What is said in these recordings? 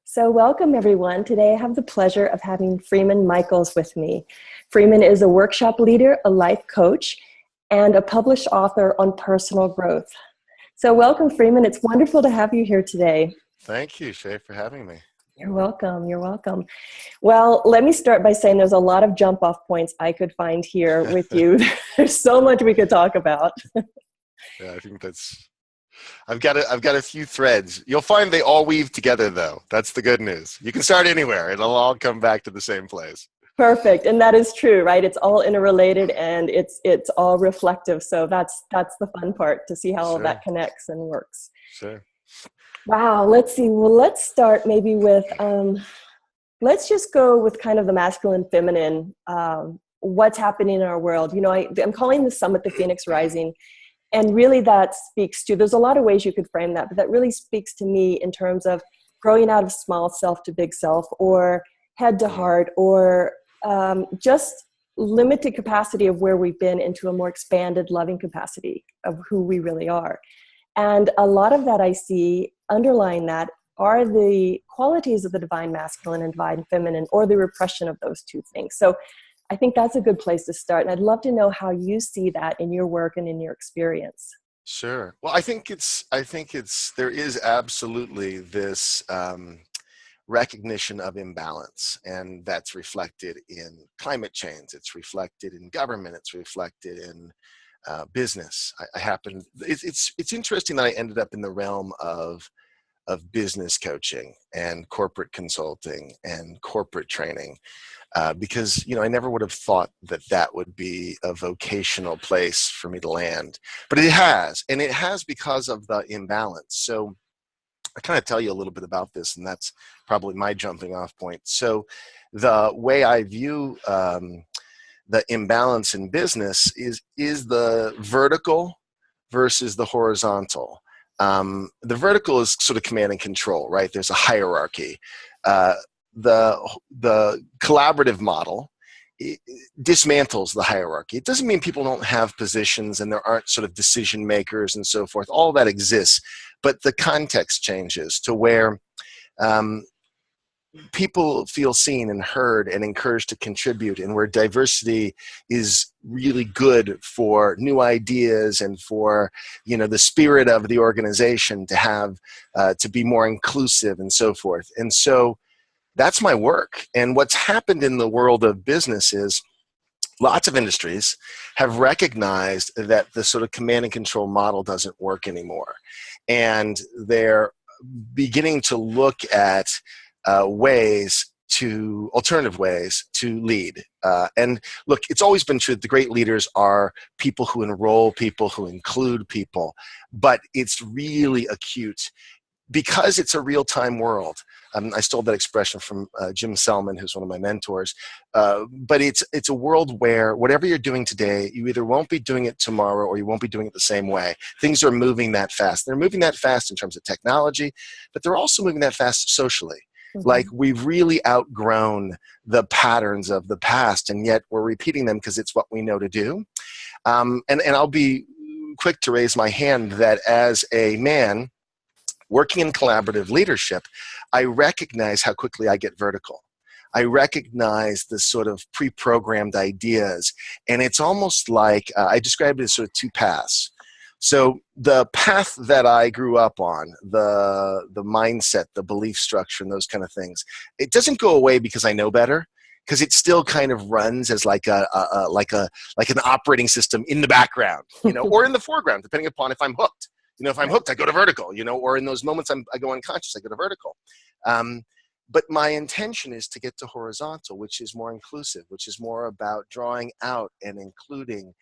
So welcome everyone. Today I have the pleasure of having Freeman Michaels with me. Freeman is a workshop leader, a life coach, and a published author on personal growth. So welcome Freeman, it's wonderful to have you here today. Thank you, Shay, for having me. You're welcome, you're welcome. Well, let me start by saying there's a lot of jump off points I could find here with you. There's so much we could talk about. Yeah, I think I've got a few threads. You'll find they all weave together though. That's the good news. You can start anywhere. It'll all come back to the same place. Perfect. And that is true, right? It's all interrelated and it's all reflective. So that's the fun part, to see how all that connects and works. Sure. Wow. Let's see. Well, let's start maybe with, let's just go with kind of the masculine, feminine, what's happening in our world. You know, I'm calling this summit the Phoenix Rising. And really that speaks to, there's a lot of ways you could frame that, but that really speaks to me in terms of growing out of small self to big self, or head to heart, or just limited capacity of where we've been into a more expanded, loving capacity of who we really are. And a lot of that I see underlying that are the qualities of the divine masculine and divine feminine, or the repression of those two things. So I think that's a good place to start. And I'd love to know how you see that in your work and in your experience. Sure. Well, I think there is absolutely this recognition of imbalance, and that's reflected in climate change. It's reflected in government. It's reflected in business. It's interesting that I ended up in the realm of business coaching and corporate consulting and corporate training. Because, I never would have thought that would be a vocational place for me to land. But it has, and it has because of the imbalance. So I kind of tell you a little bit about this, and that's probably my jumping off point. So the way I view the imbalance in business is the vertical versus the horizontal. The vertical is sort of command and control, right? There's a hierarchy. The collaborative model dismantles the hierarchy. It doesn't mean people don't have positions and there aren't sort of decision makers and so forth. All that exists, but the context changes to where people feel seen and heard and encouraged to contribute, and where diversity is really good for new ideas and for the spirit of the organization to have to be more inclusive and so forth. And so that's my work. And what's happened in the world of business is lots of industries have recognized that the sort of command and control model doesn't work anymore. And they're beginning to look at alternative ways to lead. And look, it's always been true that the great leaders are people who enroll people, who include people, but it's really acute because it's a real-time world. I stole that expression from Jim Selman, who's one of my mentors. But it's a world where whatever you're doing today, you either won't be doing it tomorrow or you won't be doing it the same way. Things are moving that fast. They're moving that fast in terms of technology, but they're also moving that fast socially. Mm-hmm. Like, we've really outgrown the patterns of the past, and yet we're repeating them because it's what we know to do. And I'll be quick to raise my hand that as a man working in collaborative leadership, I recognize how quickly I get vertical. I recognize the sort of pre-programmed ideas, and it's almost like I describe it as sort of two paths. So the path that I grew up on, the mindset, the belief structure, and those kind of things, it doesn't go away because I know better, because it still kind of runs as like an operating system in the background, or in the foreground, depending upon if I'm hooked. If I'm hooked, I go to vertical, or in those moments I go unconscious, I go to vertical. But my intention is to get to horizontal, which is more inclusive, which is more about drawing out and including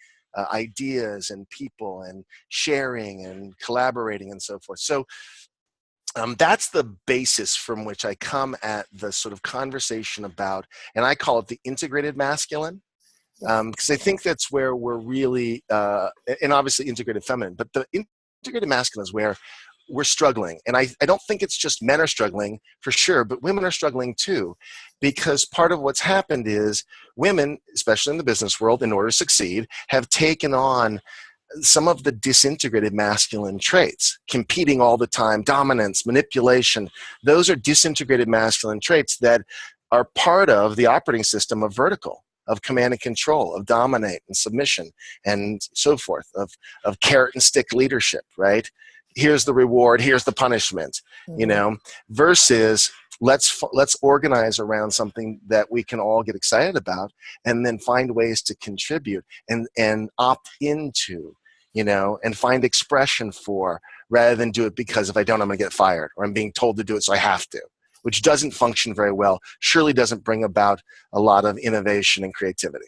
ideas and people and sharing and collaborating and so forth. So that's the basis from which I come at the sort of conversation about, and I call it the integrated masculine. Because I think that's where we're really, and obviously integrated feminine, but the integrated masculine is where we're struggling. And I don't think it's just men are struggling for sure, but women are struggling too, because part of what's happened is women, especially in the business world, in order to succeed, have taken on some of the disintegrated masculine traits, competing all the time, dominance, manipulation. Those are disintegrated masculine traits that are part of the operating system of vertical, of command and control, of dominate and submission, and so forth, of carrot and stick leadership, right? Here's the reward, here's the punishment, you know, versus let's organize around something that we can all get excited about, and then find ways to contribute and opt into, you know, and find expression for, rather than do it because if I don't, I'm going to get fired, or I'm being told to do it, so I have to, which doesn't function very well, surely doesn't bring about a lot of innovation and creativity.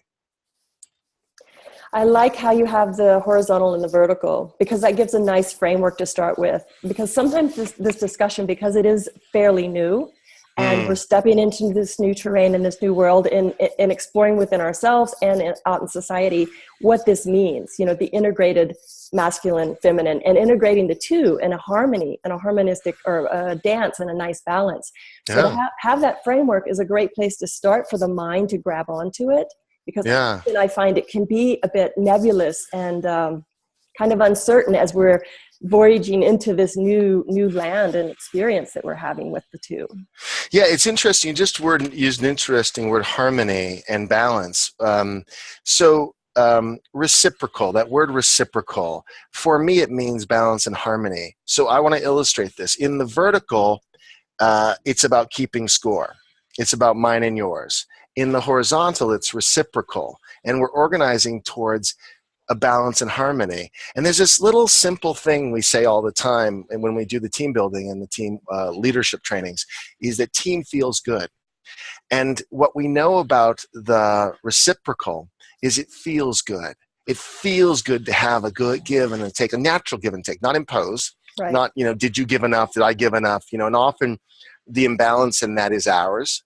I like how you have the horizontal and the vertical, because that gives a nice framework to start with. Because sometimes this discussion, because it is fairly new, and we're stepping into this new terrain and this new world, and exploring within ourselves and out in society what this means, you know, the integrated masculine, feminine, and integrating the two in a harmony and a harmonistic, or a dance and a nice balance. So to have that framework is a great place to start for the mind to grab onto it. Because I find it can be a bit nebulous and kind of uncertain as we're voyaging into this new land and experience that we're having with the two. Yeah, it's interesting. You just used an interesting word, harmony and balance. Reciprocal, that word reciprocal, for me it means balance and harmony. So I want to illustrate this. In the vertical, it's about keeping score. It's about mine and yours. In the horizontal, it's reciprocal, and we're organizing towards a balance and harmony. And there's this little simple thing we say all the time, and when we do the team building and the team leadership trainings, is that team feels good. And what we know about the reciprocal is it feels good. It feels good to have a good give and a take, a natural give and take, not impose, not, you know, did you give enough? Did I give enough? You know, and often the imbalance in that is ours.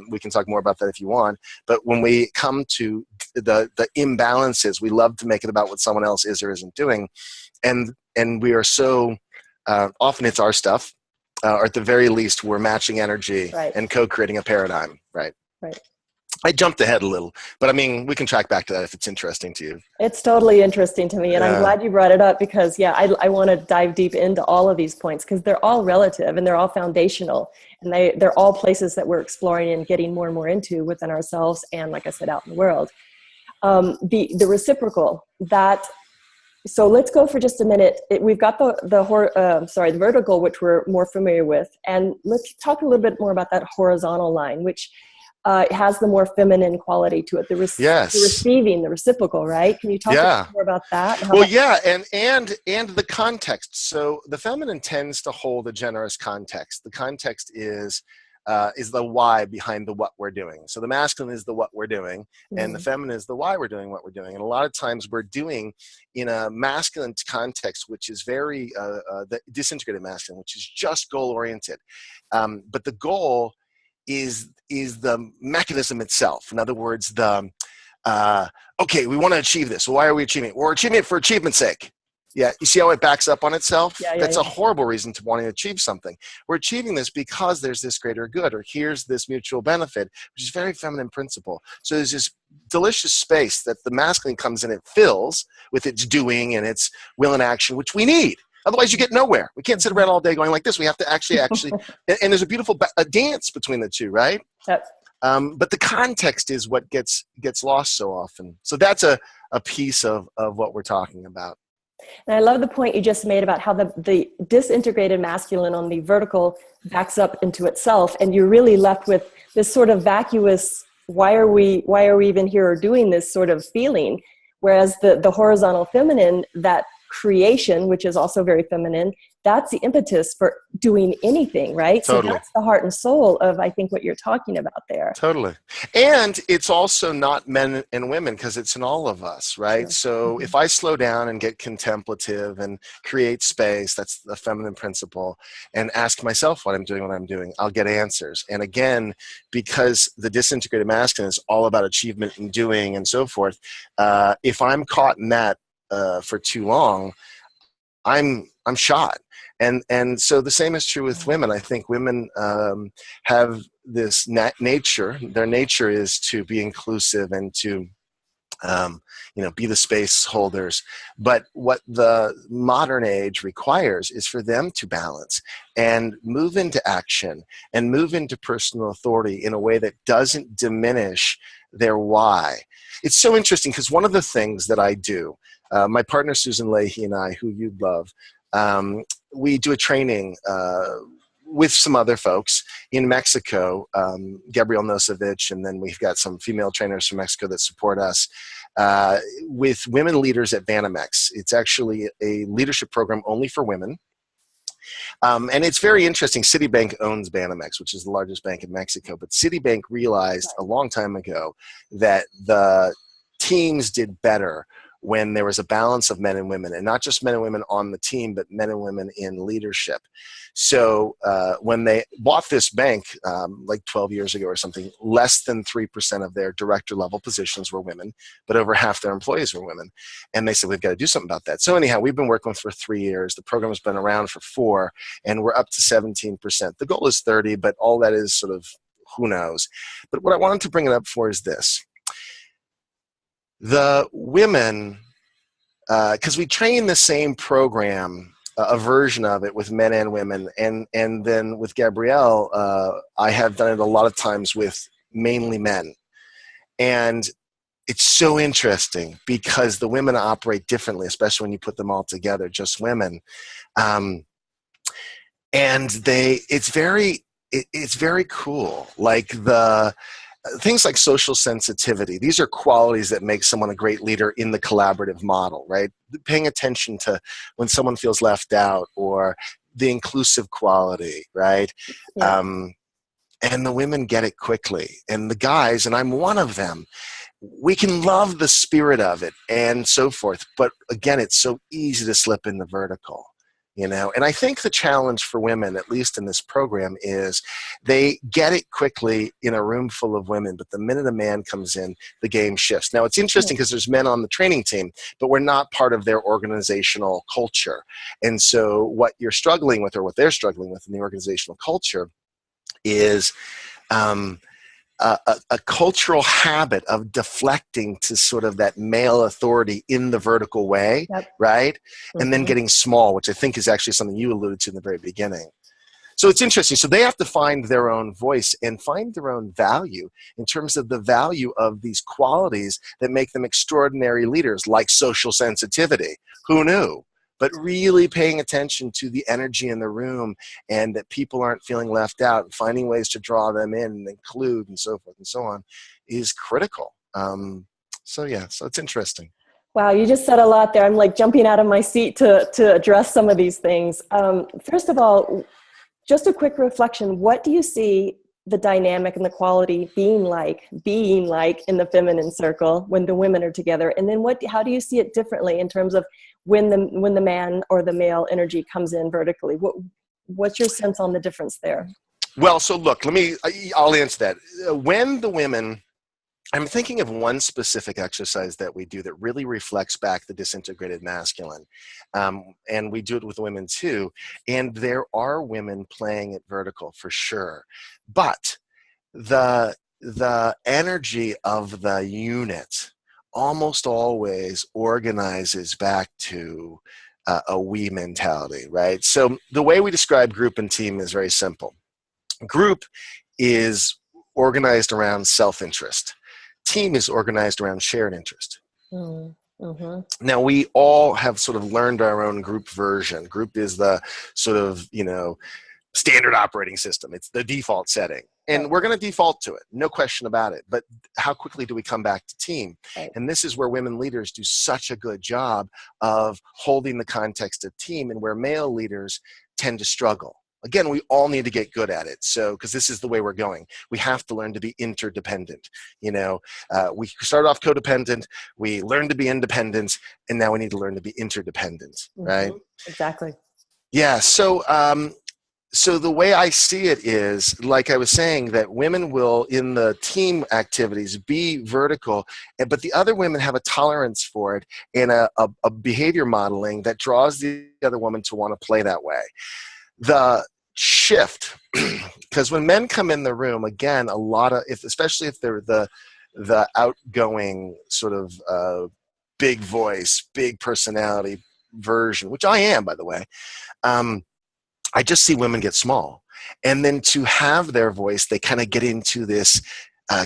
We can talk more about that if you want. But when we come to the imbalances, we love to make it about what someone else is or isn't doing. And we are so, often it's our stuff, or at the very least, we're matching energy and co-creating a paradigm, right? I jumped ahead a little, but I mean, we can track back to that if it's interesting to you. It's totally interesting to me, and I'm glad you brought it up, because I want to dive deep into all of these points, because they're all relative and they're all foundational, and they're all places that we're exploring and getting more and more into within ourselves, and like I said, out in the world. The reciprocal, that, so let's go for just a minute. We've got the vertical, which we're more familiar with, and let's talk a little bit more about that horizontal line, which has the more feminine quality to it. The receiving, the reciprocal, right? Can you talk a bit more about that? Well, and the context. So the feminine tends to hold a generous context. The context is the why behind the what we're doing. So the masculine is the what we're doing, and the feminine is the why we're doing what we're doing. And a lot of times we're doing in a masculine context, which is very the disintegrated masculine, which is just goal oriented. But the goal is the mechanism itself. In other words, okay, we want to achieve this. So why are we achieving it? We're achieving it for achievement's sake. Yeah, you see how it backs up on itself? That's a horrible reason to want to achieve something. We're achieving this because there's this greater good, or here's this mutual benefit, which is very feminine principle. So there's this delicious space that the masculine comes in, it fills with its doing and its will and action, which we need. Otherwise, you get nowhere. We can't sit around all day going like this. We have to actually, and there's a beautiful dance between the two, right? Yep. But the context is what gets lost so often. So that's a piece of what we're talking about. And I love the point you just made about how the disintegrated masculine on the vertical backs up into itself, and you're really left with this sort of vacuous, why are we even here or doing this sort of feeling? Whereas the horizontal feminine, that creation, which is also very feminine, that's the impetus for doing anything, right? Totally. So that's the heart and soul of, I think, what you're talking about there. Totally. And it's also not men and women, because it's in all of us, right? Sure. So if I slow down and get contemplative and create space, that's the feminine principle, and ask myself what I'm doing, I'll get answers. And again, because the disintegrated masculine is all about achievement and doing and so forth, if I'm caught in that for too long, I'm shot. And so the same is true with women. I think women have this nature. Their nature is to be inclusive and to be the space holders. But what the modern age requires is for them to balance and move into action and move into personal authority in a way that doesn't diminish their why. It's so interesting because one of the things that I do, my partner Susan Leahy and I, who you'd love, we do a training with some other folks in Mexico, Gabrielle Nosovich, and then we've got some female trainers from Mexico that support us, with women leaders at Banamex. It's actually a leadership program only for women. And it's very interesting. Citibank owns Banamex, which is the largest bank in Mexico. But Citibank realized a long time ago that the teams did better when there was a balance of men and women, and not just men and women on the team, but men and women in leadership. So when they bought this bank like 12 years ago or something, less than 3% of their director level positions were women, but over half their employees were women. And they said, we've got to do something about that. So anyhow, we've been working with for 3 years. The program has been around for 4, and we're up to 17%. The goal is 30, but all that is sort of who knows. But what I wanted to bring it up for is this. The women, because we train the same program, a version of it with men and women, and then with Gabrielle, I have done it a lot of times with mainly men. And it's so interesting because the women operate differently, especially when you put them all together, just women. And it's very cool. Like the things like social sensitivity, these are qualities that make someone a great leader in the collaborative model, right? Paying attention to when someone feels left out, or the inclusive quality, right? Yeah. And the women get it quickly. And the guys, and I'm one of them, we can love the spirit of it and so forth. But again, it's so easy to slip in the vertical. And I think the challenge for women, at least in this program, is they get it quickly in a room full of women, but the minute a man comes in, the game shifts. Now, it's interesting because there's men on the training team, but we're not part of their organizational culture. And so what you're struggling with, or what they're struggling with in the organizational culture, is a cultural habit of deflecting to sort of that male authority in the vertical way, right? Mm-hmm. And then getting small, which I think is actually something you alluded to in the very beginning. So it's interesting. So they have to find their own voice and find their own value in terms of the value of these qualities that make them extraordinary leaders, like social sensitivity. Who knew? But really paying attention to the energy in the room and that people aren't feeling left out, and finding ways to draw them in and include and so forth and so on is critical. So it's interesting. Wow, you just said a lot there. I'm like jumping out of my seat to address some of these things. First of all, just a quick reflection. What do you see the dynamic and the quality being like in the feminine circle when the women are together? And then how do you see it differently in terms of when the man or the male energy comes in vertically? What's your sense on the difference there? Well, so look, I'll answer that. When the women, I'm thinking of one specific exercise that we do that really reflects back the disintegrated masculine. And we do it with women too. And there are women playing it vertical for sure. But the energy of the unit almost always organizes back to a we mentality, right? So the way we describe group and team is very simple. Group is organized around self-interest. Team is organized around shared interest. Mm-hmm. Now, we all have sort of learned our own group version. Group is the sort of, standard operating system. It's the default setting. And we're going to default to it, no question about it. But how quickly do we come back to team? Right. And this is where women leaders do such a good job of holding the context of team, and where male leaders tend to struggle. Again, we all need to get good at it. So, because this is the way we're going, we have to learn to be interdependent. We started off codependent, we learned to be independent, and now we need to learn to be interdependent, right? Exactly. Yeah. So the way I see it is, like I was saying, that women will, in the team activities, be vertical, but the other women have a tolerance for it and a behavior modeling that draws the other woman to want to play that way. The shift, because when men come in the room, again, especially if they're the the outgoing sort of big voice, big personality version, which I am, by the way. I just see women get small. And then to have their voice, they kind of get into this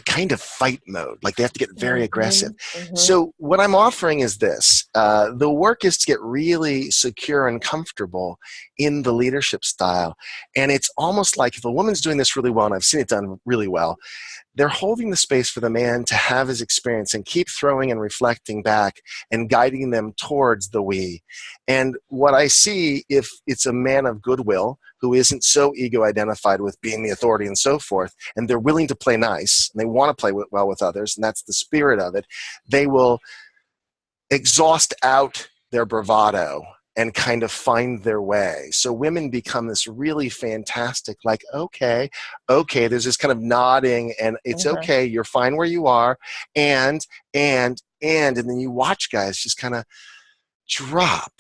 kind of fight mode. Like they have to get very aggressive. So what I'm offering is this. The work is to get really secure and comfortable in the leadership style. And it's almost like if a woman's doing this really well, and I've seen it done really well, they're holding the space for the man to have his experience and keep throwing and reflecting back and guiding them towards the we. And what I see, if it's a man of goodwill who isn't so ego-identified with being the authority and so forth, and they're willing to play nice, and they want to play well with others, and that's the spirit of it, they will exhaust out their bravado and kind of find their way. So women become this really fantastic, like, okay, there's this kind of nodding, and it's okay, you're fine where you are, and then you watch guys just kind of drop,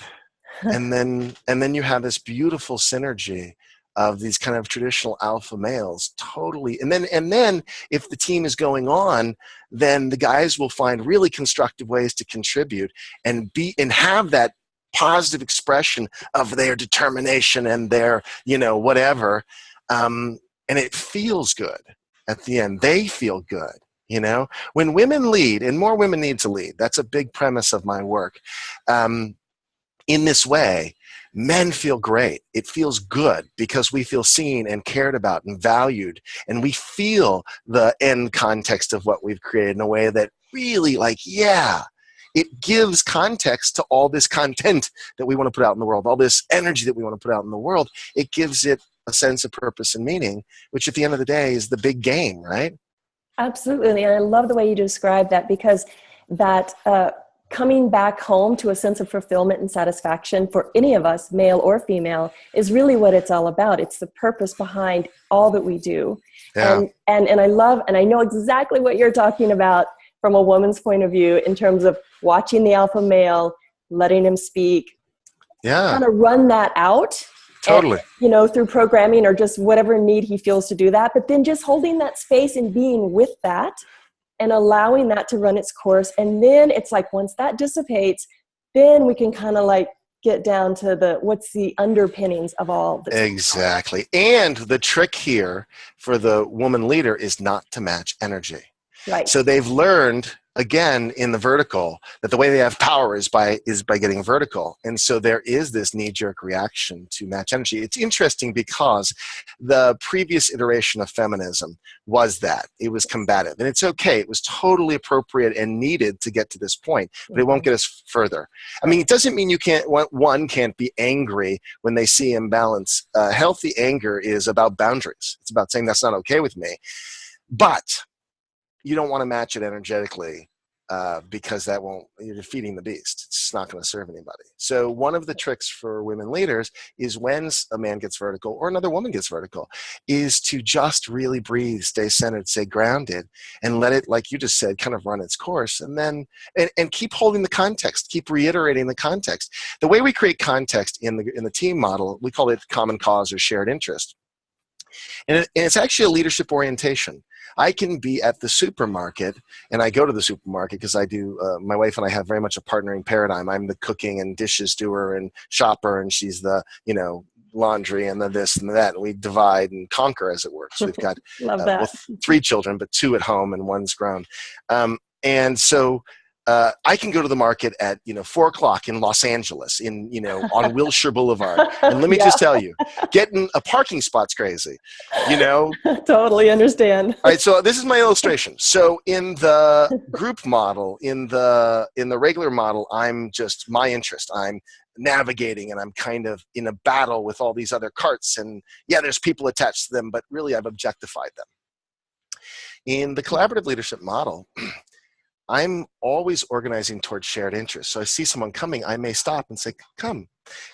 and then you have this beautiful synergy of these kind of traditional alpha males, totally. And then if the team is going on, then the guys will find really constructive ways to contribute and have that positive expression of their determination and their, whatever. And it feels good at the end. They feel good. When women lead, and more women need to lead, that's a big premise of my work. In this way, men feel great. It feels good because we feel seen and cared about and valued, and we feel the end context of what we've created in a way that really, it gives context to all this content that we want to put out in the world, all this energy that we want to put out in the world. It gives it a sense of purpose and meaning, which at the end of the day is the big game, right? Absolutely. And I love the way you describe that, because that coming back home to a sense of fulfillment and satisfaction for any of us, male or female, is really what it's all about. It's the purpose behind all that we do. Yeah. And I love, and I know exactly what you're talking about from a woman's point of view in terms of watching the alpha male, letting him speak, kind of run that out. Totally. And, through programming or just whatever need he feels to do that, but then just holding that space and being with that and allowing that to run its course. And then it's like, once that dissipates, then we can kind of like get down to what's the underpinnings of all this. Exactly. And the trick here for the woman leader is not to match energy. Right. So they've learned, again, in the vertical, that the way they have power is by getting vertical. And so there is this knee-jerk reaction to match energy. It's interesting because the previous iteration of feminism was that. It was combative. And it's okay. It was totally appropriate and needed to get to this point, but it won't get us further. I mean, it doesn't mean one can't be angry when they see imbalance. Healthy anger is about boundaries. It's about saying that's not okay with me. But you don't want to match it energetically because you're defeating the beast. It's just not going to serve anybody. So one of the tricks for women leaders is when a man gets vertical or another woman gets vertical is to just really breathe, stay centered, stay grounded, and let it, like you just said, kind of run its course. And then, and keep holding the context, keep reiterating the context. The way we create context in the team model, we call it common cause or shared interest. And it's actually a leadership orientation. I can be at the supermarket, and I go to the supermarket because I do, my wife and I have very much a partnering paradigm. I'm the cooking and dishes doer and shopper, and she's the, laundry and the this and that. And we divide and conquer, as it were. So we've got well, 3 children, but 2 at home and 1's grown. And so I can go to the market at 4:00 in Los Angeles, on Wilshire Boulevard, and let me just tell you, getting a parking spot's crazy. Totally understand. All right, so this is my illustration. So in the group model, in the regular model, I'm just my interest. I'm navigating, and I'm kind of in a battle with all these other carts, and there's people attached to them, but really I've objectified them. In the collaborative leadership model, I'm always organizing towards shared interests. So I see someone coming, I may stop and say, come,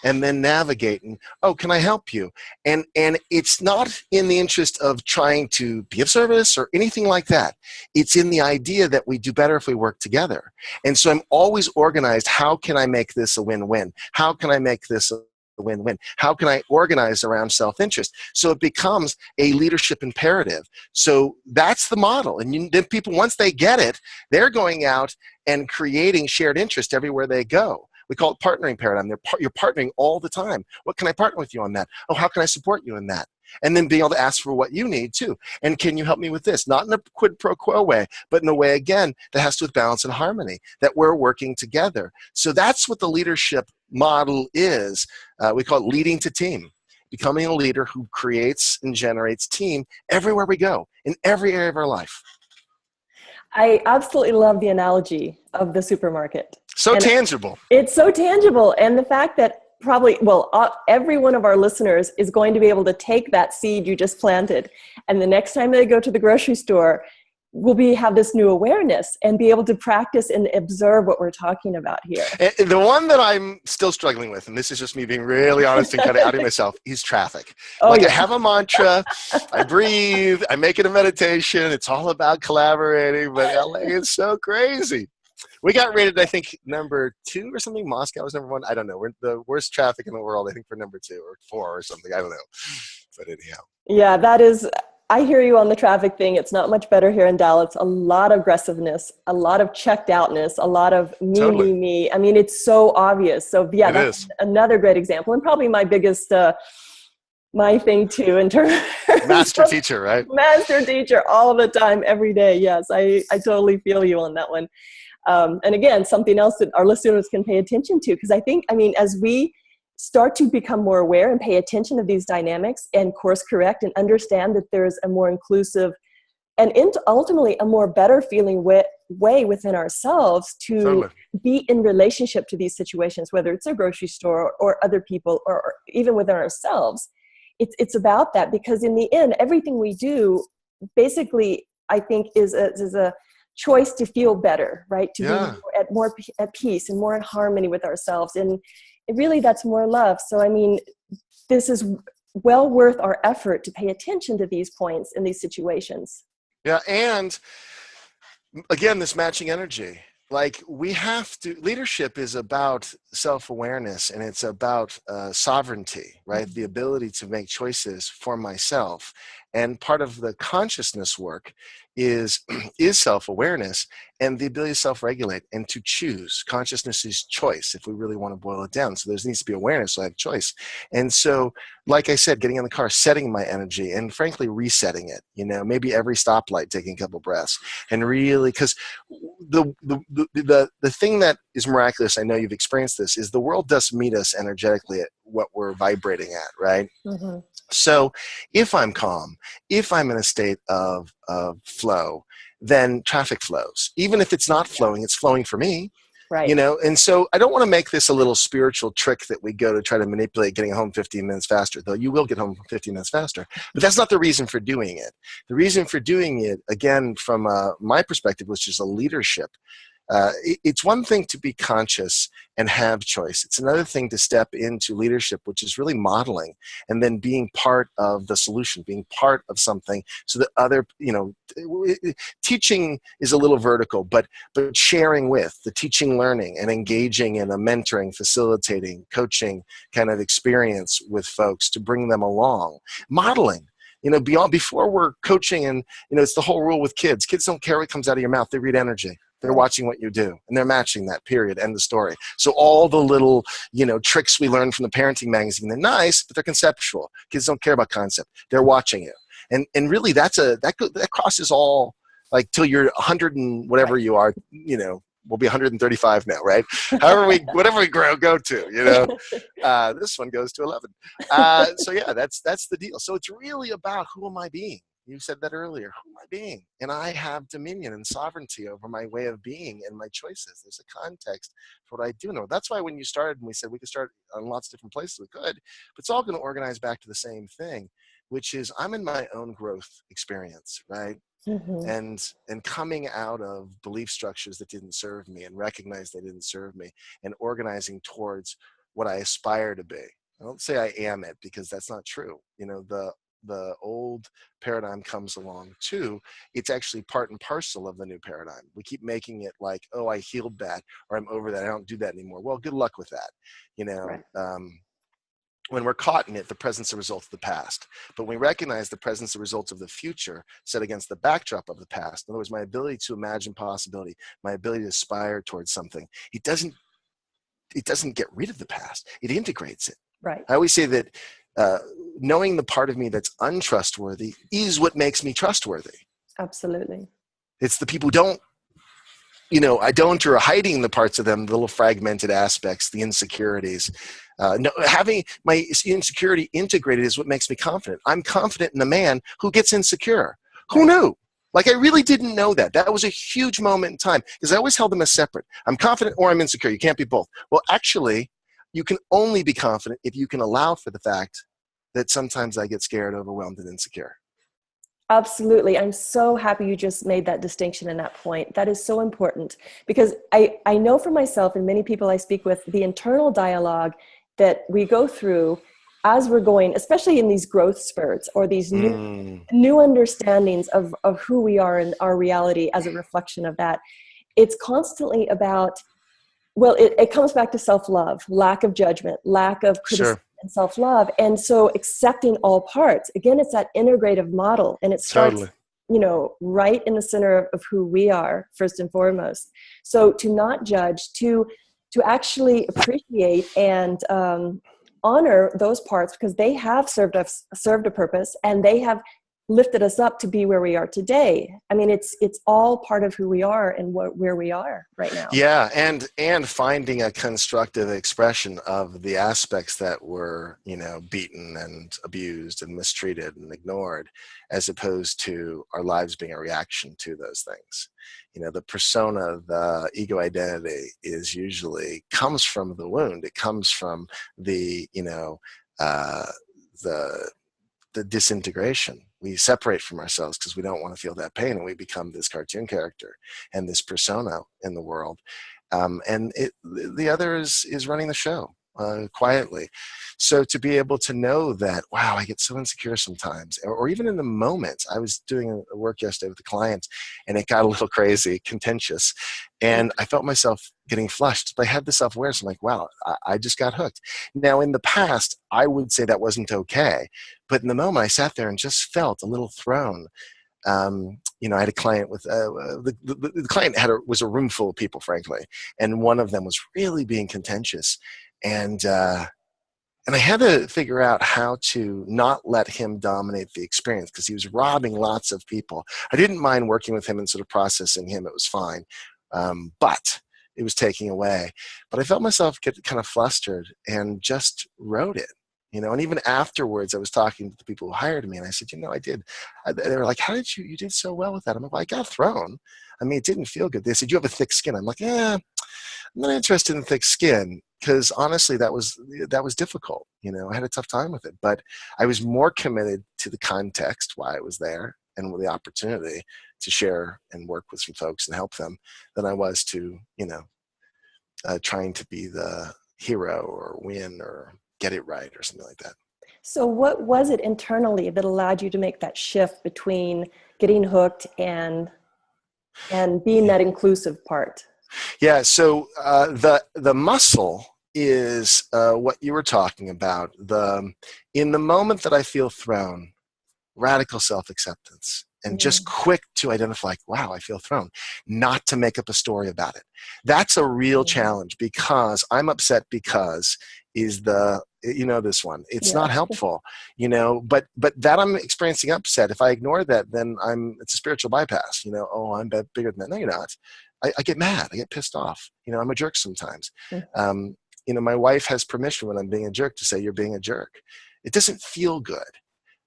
and then navigate and, oh, can I help you? And it's not in the interest of trying to be of service or anything like that. It's in the idea that we do better if we work together. And so I'm always organized, how can I make this a win-win? How can I make this a the win-win. How can I organize around self-interest? So it becomes a leadership imperative. So that's the model. And then people, once they get it, they're going out and creating shared interest everywhere they go. We call it partnering paradigm. You're partnering all the time. What can I partner with you on that? Oh, how can I support you in that? And then being able to ask for what you need too. And can you help me with this? Not in a quid pro quo way, but in a way, again, that has to do with balance and harmony, that we're working together. So that's what the leadership model is. We call it leading to team. Becoming a leader who creates and generates team everywhere we go, in every area of our life. I absolutely love the analogy of the supermarket. So and tangible. It's so tangible. And the fact that probably, every one of our listeners is going to be able to take that seed you just planted. And the next time they go to the grocery store, we'll have this new awareness and be able to practice and observe what we're talking about here. And the one that I'm still struggling with, and this is just me being really honest and kind of outing myself, is traffic. I have a mantra, I breathe, I make it a meditation. It's all about collaborating, but LA is so crazy. We got rated, I think, number 2 or something. Moscow was number 1. I don't know. We're the worst traffic in the world, I think, for number 2 or 4 or something. I don't know. But anyhow. Yeah, that is, I hear you on the traffic thing. It's not much better here in Dallas. A lot of aggressiveness, a lot of checked outness, a lot of me. I mean, it's so obvious. So yeah, that's another great example. And probably my biggest, my thing too, in terms master teacher, right? Master teacher all the time, every day. Yes, I totally feel you on that one. And again, something else that our listeners can pay attention to, because I mean, as we start to become more aware and pay attention to these dynamics and course correct and understand that there's a more inclusive and ultimately a more better feeling way within ourselves to be in relationship to these situations, whether it's a grocery store or other people or even within ourselves. It's about that, because in the end, everything we do basically, I think, is a choice to feel better, right? To be more at peace and more in harmony with ourselves. And really, that's more love. So, I mean, this is well worth our effort to pay attention to these points in these situations. Yeah. And again, this matching energy. Like, we have to, leadership is about self-awareness, and it's about sovereignty, right? The ability to make choices for myself. And part of the consciousness work is self-awareness and the ability to self-regulate and to choose. Consciousness is choice, if we really want to boil it down. So there needs to be awareness, so I have choice. And so, like I said, getting in the car, setting my energy, and frankly, resetting it. You know, maybe every stoplight, taking a couple breaths, and really, because the thing that is miraculous, I know you've experienced this, is the world does meet us energetically at what we're vibrating at, right? Mm-hmm. So if I'm calm, if I'm in a state of flow, then traffic flows. Even if it's not flowing, it's flowing for me. Right. You know, and so I don't want to make this a little spiritual trick that we go to try to manipulate getting home 15 minutes faster, though you will get home 15 minutes faster. But that's not the reason for doing it. The reason for doing it, again, from my perspective, was just a leadership. It's one thing to be conscious and have choice. It's another thing to step into leadership, which is really modeling and then being part of the solution, being part of something so that other, you know, teaching is a little vertical, but sharing with the teaching, learning, and engaging in a mentoring, facilitating, coaching kind of experience with folks to bring them along. Modeling. You know, before we're coaching, and, you know, it's the whole rule with kids. Kids don't care what comes out of your mouth. They read energy. They're watching what you do, and they're matching that, period, end of story. So all the little, you know, tricks we learn from the parenting magazine, they're nice, but they're conceptual. Kids don't care about concept. They're watching you. And really, that crosses all, like, till you're 100 and whatever you are, you know. We'll be 135 now, right? Whatever we go to, you know. This one goes to 11. So yeah, that's the deal. So it's really about, who am I being? You said that earlier. Who am I being? And I have dominion and sovereignty over my way of being and my choices. There's a context for what I do know. That's why when you started and we said we could start on lots of different places, we could, but it's all going to organize back to the same thing, which is I'm in my own growth experience, right? Mm-hmm. And coming out of belief structures that didn't serve me and recognize they didn't serve me and organizing towards what I aspire to be. I don't say I am it, because that's not true. You know, the old paradigm comes along too. It's actually part and parcel of the new paradigm. We keep making it like, oh, I healed that, or I'm over that, I don't do that anymore. Well, good luck with that. You know, right. when we're caught in it, the present's the result of the past. But when we recognize the present's the result of the future set against the backdrop of the past, in other words, my ability to imagine possibility, my ability to aspire towards something, it doesn't get rid of the past. It integrates it. Right. I always say that knowing the part of me that's untrustworthy is what makes me trustworthy. Absolutely. It's the people who don't, I don't, or are hiding the parts of them, the little fragmented aspects, the insecurities. No, having my insecurity integrated is what makes me confident. I'm confident in a man who gets insecure. Who knew? Like, I really didn't know that. That was a huge moment in time because I always held them as separate. I'm confident or I'm insecure. You can't be both. Well, actually, you can only be confident if you can allow for the fact that sometimes I get scared, overwhelmed, and insecure. Absolutely. I'm so happy you just made that distinction and that point. That is so important because I know for myself and many people I speak with, the internal dialogue that we go through as we're going, especially in these growth spurts or these new understandings of who we are and our reality as a reflection of that. It's constantly about, well, it comes back to self-love, lack of judgment, lack of criticism. Sure. And self-love. And so accepting all parts, again, it's that integrative model, and it starts, right in the center of who we are first and foremost. So to not judge, to actually appreciate and honor those parts because they have served a purpose, and they have lifted us up to be where we are today. I mean, it's all part of who we are and where we are right now. Yeah, and finding a constructive expression of the aspects that were, beaten and abused and mistreated and ignored, as opposed to our lives being a reaction to those things. The persona, the ego identity comes from the wound. It comes from the disintegration. We separate from ourselves because we don't want to feel that pain, and we become this cartoon character and this persona in the world. And the other is running the show quietly. So to be able to know that, wow, I get so insecure sometimes, or even in the moment. I was doing a work yesterday with a client, and it got a little crazy, contentious, and I felt myself getting flushed. But I had the self-awareness. I'm like, wow, I just got hooked. Now, in the past, I would say that wasn't okay, but in the moment, I sat there and just felt a little thrown. I had a client with the client was a room full of people, frankly, and one of them was really being contentious, and I had to figure out how to not let him dominate the experience because he was robbing lots of people. I didn't mind working with him and sort of processing him; it was fine, but it was taking away. But I felt myself get kind of flustered and just wrote it. And even afterwards, I was talking to the people who hired me, and I said, I did. They were like, how did you did so well with that? I'm like, well, I got thrown. I mean, it didn't feel good. They said, you have a thick skin. I'm like, yeah, I'm not interested in thick skin because honestly, that was difficult. I had a tough time with it, but I was more committed to the context, why I was there, and with the opportunity to share and work with some folks and help them than I was to, trying to be the hero or win or get it right or something like that. So what was it internally that allowed you to make that shift between getting hooked and being that inclusive part? Yeah. So the muscle is what you were talking about. In the moment that I feel thrown, radical self-acceptance, and just quick to identify, like, wow, I feel thrown, not to make up a story about it. That's a real challenge because I'm upset because is this one. It's not helpful, but that I'm experiencing upset. If I ignore that, then it's a spiritual bypass, oh, I'm bigger than that. No, you're not. I get mad. I get pissed off. I'm a jerk sometimes. My wife has permission when I'm being a jerk to say, you're being a jerk. It doesn't feel good,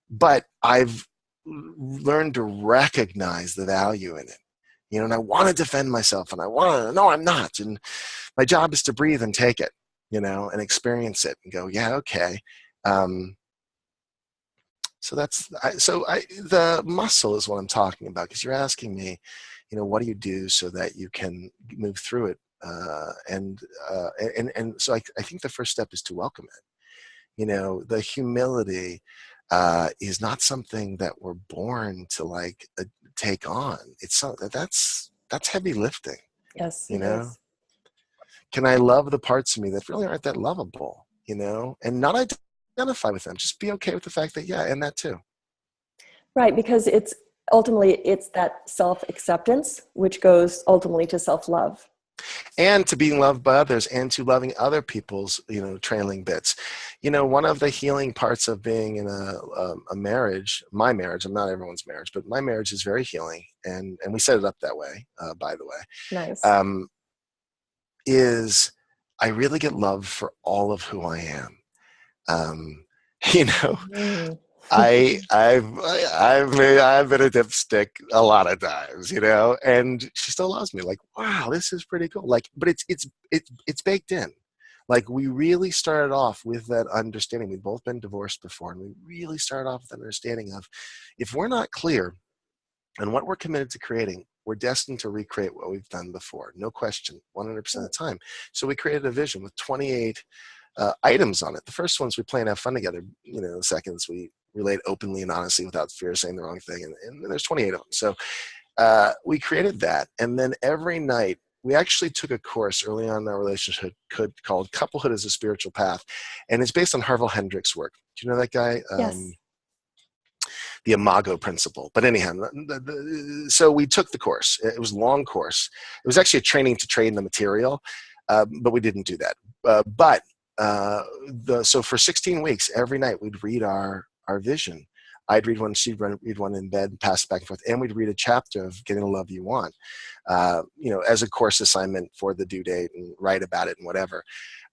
but I've learned to recognize the value in it, and I want to defend myself, and I want to, no, I'm not. And my job is to breathe and take it, and experience it and go, yeah, okay. So the muscle is what I'm talking about, because you're asking me, what do you do so that you can move through it? And so I think the first step is to welcome it. The humility is not something that we're born to take on. It's something that's heavy lifting. Yes, it is. Can I love the parts of me that really aren't that lovable? And not identify with them. Just be okay with the fact that, yeah, and that too. Right, because it's ultimately, it's that self-acceptance, which goes ultimately to self-love. And to being loved by others and to loving other people's, trailing bits. One of the healing parts of being in a marriage, my marriage, I'm not everyone's marriage, but my marriage is very healing. And we set it up that way, by the way, Nice. is I really get love for all of who I am. Um, you know, Mm. I've been a dipstick a lot of times, and she still loves me. Like, wow, this is pretty cool. Like, but it's baked in. Like, we really started off with that understanding. We've both been divorced before, and we really started off with that understanding of, if we're not clear on what we're committed to creating, we're destined to recreate what we've done before. No question, 100% of the time. So we created a vision with 28 items on it. The first ones, we play and have fun together. The seconds, we relate openly and honestly without fear of saying the wrong thing. And there's 28 of them. So we created that. And then every night, we actually took a course early on in our relationship called Couplehood as a Spiritual Path. And it's based on Harville Hendrix' work. Do you know that guy? Yes. The Imago principle. But anyhow, so we took the course. It was a long course. It was actually a training to train the material, but we didn't do that. So for 16 weeks, every night we'd read our vision. I'd read one, she'd read one in bed, pass it back and forth, and we'd read a chapter of Getting the Love You Want, as a course assignment for the due date, and write about it and whatever.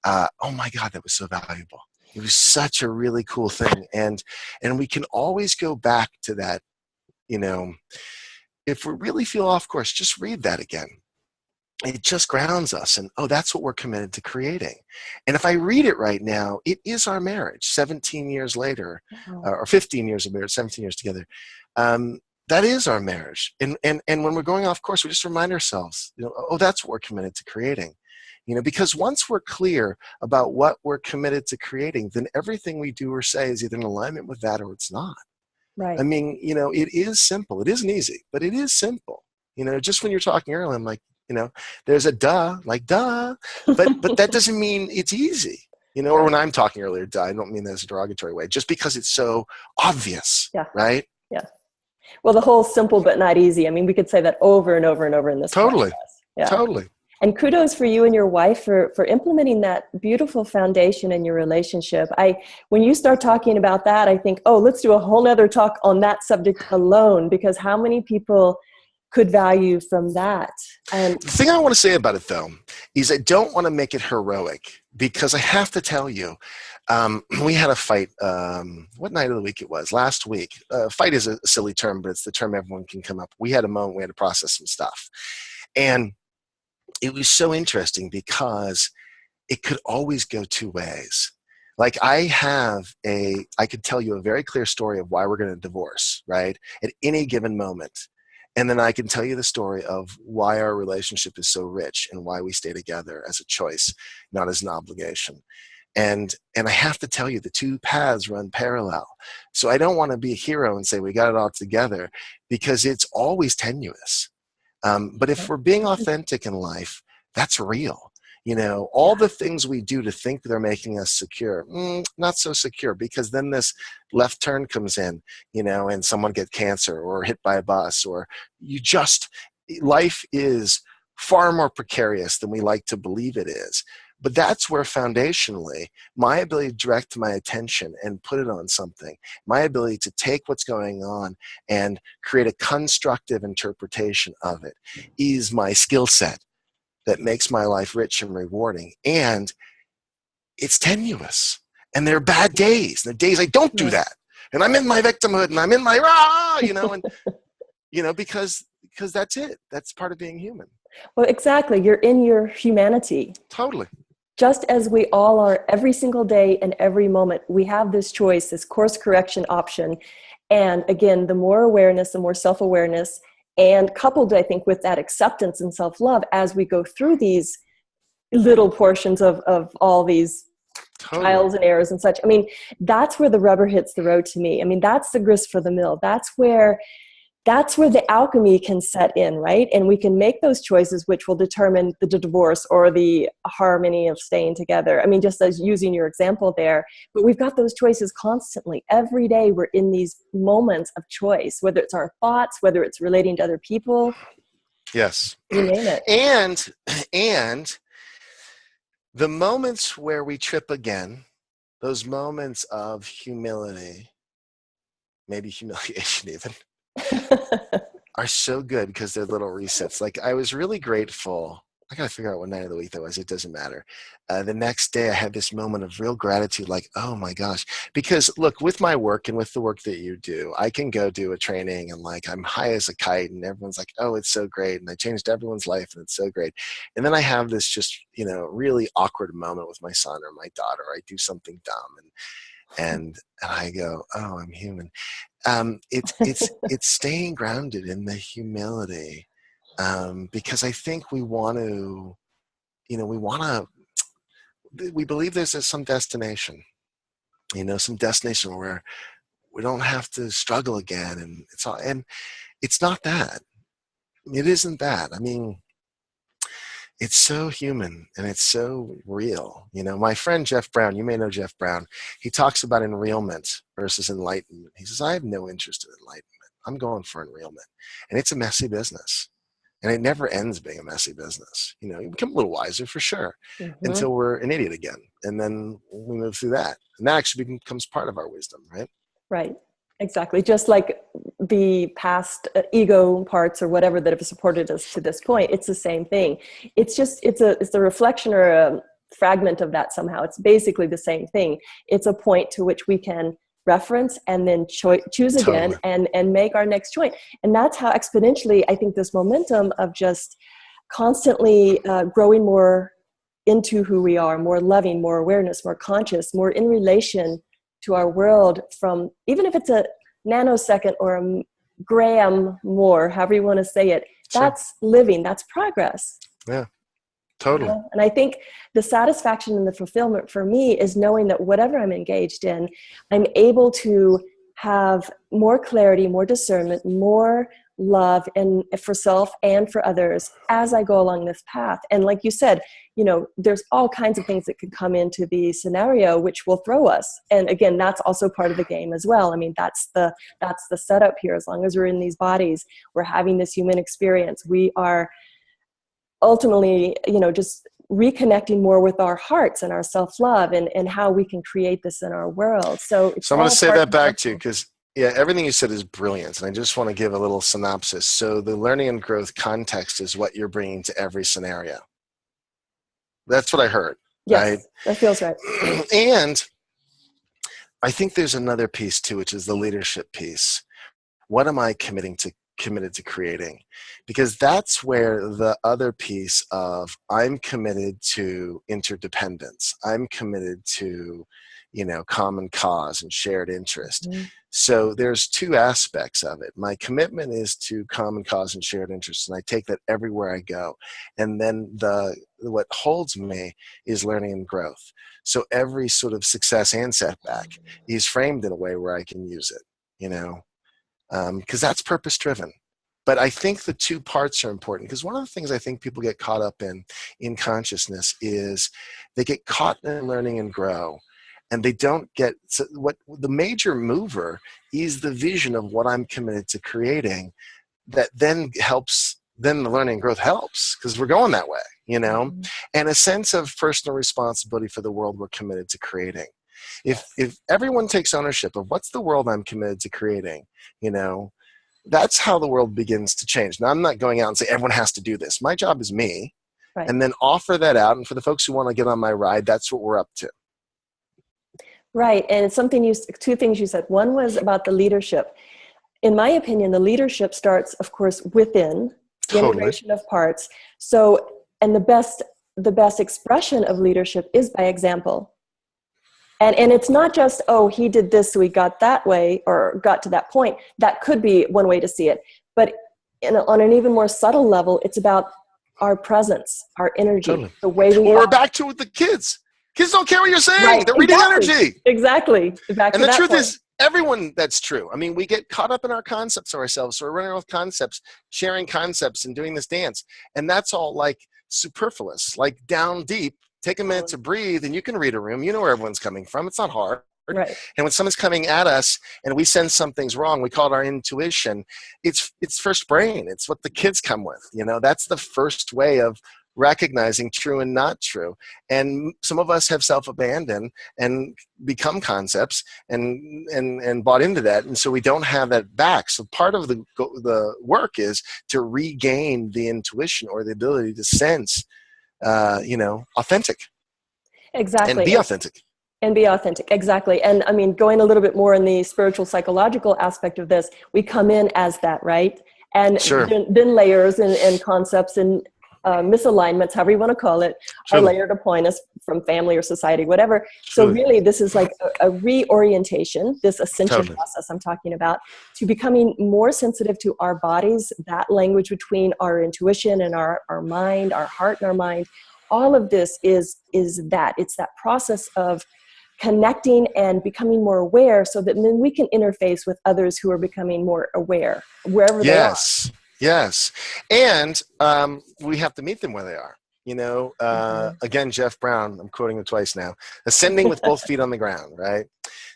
Oh my God, that was so valuable. It was such a really cool thing. And we can always go back to that, if we really feel off course, just read that again. It just grounds us, and that's what we're committed to creating. And if I read it right now, it is our marriage 17 years later. Wow. Or 15 years of marriage, 17 years together. That is our marriage. And when we're going off course, we just remind ourselves, that's what we're committed to creating. Because once we're clear about what we're committed to creating, then everything we do or say is either in alignment with that or it's not. Right. I mean, it is simple. It isn't easy, but it is simple. Just when you're talking earlier, I'm like, there's a duh, like duh, but that doesn't mean it's easy. Or when I'm talking earlier, duh, I don't mean that as a derogatory way, just because it's so obvious, right? Yeah. Well, the whole simple but not easy. I mean, we could say that over and over and over in this Totally. process. Yeah. Totally. And kudos for you and your wife for implementing that beautiful foundation in your relationship. When you start talking about that, I think, let's do a whole nother talk on that subject alone, because how many people could value from that? And the thing I want to say about it, though, is I don't want to make it heroic, because I have to tell you, we had a fight, what night of the week it was? Last week. Fight is a silly term, but it's the term everyone can come up. We had a moment, we had to process some stuff. And it was so interesting because it could always go two ways. Like, I could tell you a very clear story of why we're going to divorce, right? At any given moment. And then I can tell you the story of why our relationship is so rich and why we stay together as a choice, not as an obligation. And I have to tell you, the two paths run parallel. So I don't want to be a hero and say we got it all together, because it's always tenuous. But if we're being authentic in life, that's real. All the things we do to think they're making us secure, not so secure, because then this left turn comes in, and someone gets cancer or hit by a bus, or life is far more precarious than we like to believe it is. But that's where foundationally, my ability to direct my attention and put it on something, my ability to take what's going on and create a constructive interpretation of it, is my skill set that makes my life rich and rewarding. And it's tenuous. And there are bad days. There are days I don't do that. And I'm in my victimhood, and I'm in my because that's it. That's part of being human. well, exactly. You're in your humanity. Totally. Just as we all are every single day and every moment, we have this choice, this course correction option. And again, the more awareness, the more self-awareness, and coupled, I think, with that acceptance and self-love as we go through these little portions of all these trials and errors and such. I mean, that's where the rubber hits the road to me. I mean, that's the grist for the mill. That's where that's where the alchemy can set in, right? And we can make those choices which will determine the divorce or the harmony of staying together. I mean, just as using your example there, but we've got those choices constantly. Every day we're in these moments of choice, whether it's our thoughts, whether it's relating to other people. Yes. You name it. And the moments where we trip again, those moments of humility, maybe humiliation even, are so good because they're little resets. Like, I was really grateful. I got to figure out what night of the week that was. It doesn't matter. The next day I had this moment of real gratitude, like, oh my gosh. Because look, with my work and with the work that you do, I can go do a training and like, I'm high as a kite and everyone's like, oh, it's so great. And I changed everyone's life and it's so great. And then I have this just, really awkward moment with my son or my daughter. I do something dumb and I go, oh, I'm human. It's staying grounded in the humility, because I think we believe there's some destination, some destination where we don't have to struggle again, and it's not that. It isn't that. I mean, it's so human and it's so real. My friend Jeff Brown, you may know Jeff Brown, he talks about enrealment versus enlightenment. He says, I have no interest in enlightenment. I'm going for enrealment. And it's a messy business. And it never ends being a messy business. You become a little wiser for sure, until we're an idiot again. And then we move through that. And that actually becomes part of our wisdom, right? Right. Exactly. Just like the past ego parts or whatever that have supported us to this point, it's the same thing. It's a reflection or a fragment of that somehow. It's basically the same thing. It's a point to which we can reference and then choose again and make our next choice. And that's how exponentially, I think, this momentum of just constantly growing more into who we are, more loving, more awareness, more conscious, more in relation to our world, from even if it's a nanosecond or a gram more, however you want to say it, that's living, that's progress. Yeah, totally. And I think the satisfaction and the fulfillment for me is knowing that whatever I'm engaged in, I'm able to have more clarity, more discernment, more love, and for self and for others as I go along this path. And like you said, there's all kinds of things that could come into the scenario which will throw us. And again, that's also part of the game as well. I mean, that's the setup here. As long as we're in these bodies, we're having this human experience. We are ultimately, just reconnecting more with our hearts and our self-love and how we can create this in our world. So I'm going to say that back to you, because everything you said is brilliant. And I just want to give a little synopsis. So the learning and growth context is what you're bringing to every scenario. That's what I heard. Yes, right? That feels right. And I think there's another piece too, which is the leadership piece. What am I committed to creating? Because that's where the other piece of I'm committed to interdependence. I'm committed to, common cause and shared interest. Mm-hmm. So there's two aspects of it. My commitment is to common cause and shared interest, and I take that everywhere I go. And then what holds me is learning and growth. So every sort of success and setback is framed in a way where I can use it, because that's purpose driven. But I think the two parts are important, because one of the things I think people get caught up in consciousness is they get caught in learning and grow, and they don't get what the major mover is, the vision of what I'm committed to creating, that then helps. Then the learning and growth helps, because we're going that way, mm-hmm. And a sense of personal responsibility for the world we're committed to creating. If everyone takes ownership of what's the world I'm committed to creating, that's how the world begins to change. Now, I'm not going out and say everyone has to do this. My job is me, right. And then offer that out. And for the folks who want to get on my ride, that's what we're up to. Right. And it's two things you said. One was about the leadership. In my opinion, the leadership starts, of course, within the integration of parts. So, and the best expression of leadership is by example. And it's not just, oh, he did this, so he got that way or got to that point. That could be one way to see it. But on an even more subtle level, it's about our presence, our energy, the way we we're back to with the kids. Kids don't care what you're saying. Right. They're reading energy. Exactly. And the truth is, everyone, that's true. I mean, we get caught up in our concepts of ourselves. So we're running around with concepts, sharing concepts and doing this dance. And that's all like superfluous, like down deep. Take a minute to breathe and you can read a room. You know where everyone's coming from. It's not hard. Right. And when someone's coming at us and we sense something's wrong, we call it our intuition. It's first brain. It's what the kids come with. You know, that's the first way of recognizing true and not true. And some of us have self-abandoned and become concepts and bought into that. And so we don't have that back. So part of the work is to regain the intuition or the ability to sense, authentic. Exactly. And be authentic. And be authentic. Exactly. And I mean, going a little bit more in the spiritual, psychological aspect of this, we come in as that, right? And Sure. then layers and concepts and misalignments, however you want to call it, are layered upon us from family or society, whatever. So really, this is like a reorientation, this ascension process I'm talking about, to becoming more sensitive to our bodies, that language between our intuition and our mind, our heart and our mind. All of this is that. It's that process of connecting and becoming more aware so that then we can interface with others who are becoming more aware, wherever they are. Yes. And we have to meet them where they are. You know, again, Jeff Brown, I'm quoting him twice now, ascending with both feet on the ground, right?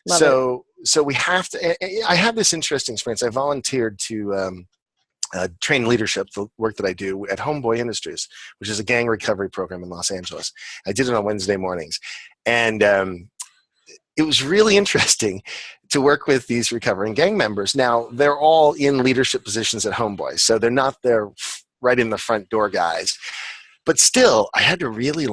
So we have to, I have this interesting experience. I volunteered to train leadership, the work that I do at Homeboy Industries, which is a gang recovery program in Los Angeles. I did it on Wednesday mornings. And it was really interesting to work with these recovering gang members. Now, they're all in leadership positions at Homeboy, so they're not there right in the front door guys. But still, I had to really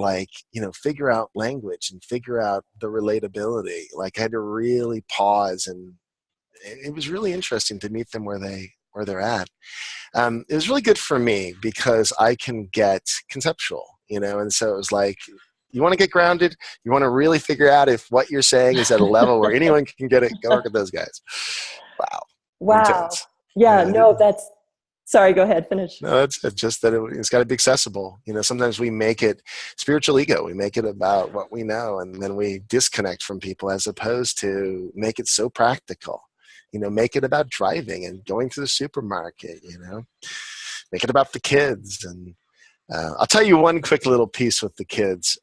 figure out language and figure out the relatability. Like I had to really pause, and it was really interesting to meet them where they're at. It was really good for me because I can get conceptual, and so it was like, you want to get grounded, you want to really figure out if what you're saying is at a level where anyone can get it, go work with those guys. Wow. Intense. Yeah, no, sorry, go ahead, finish. No, it's just that it's got to be accessible. Sometimes we make it spiritual ego. We make it about what we know, and then we disconnect from people as opposed to make it so practical. Make it about driving and going to the supermarket, make it about the kids. And I'll tell you one quick little piece with the kids.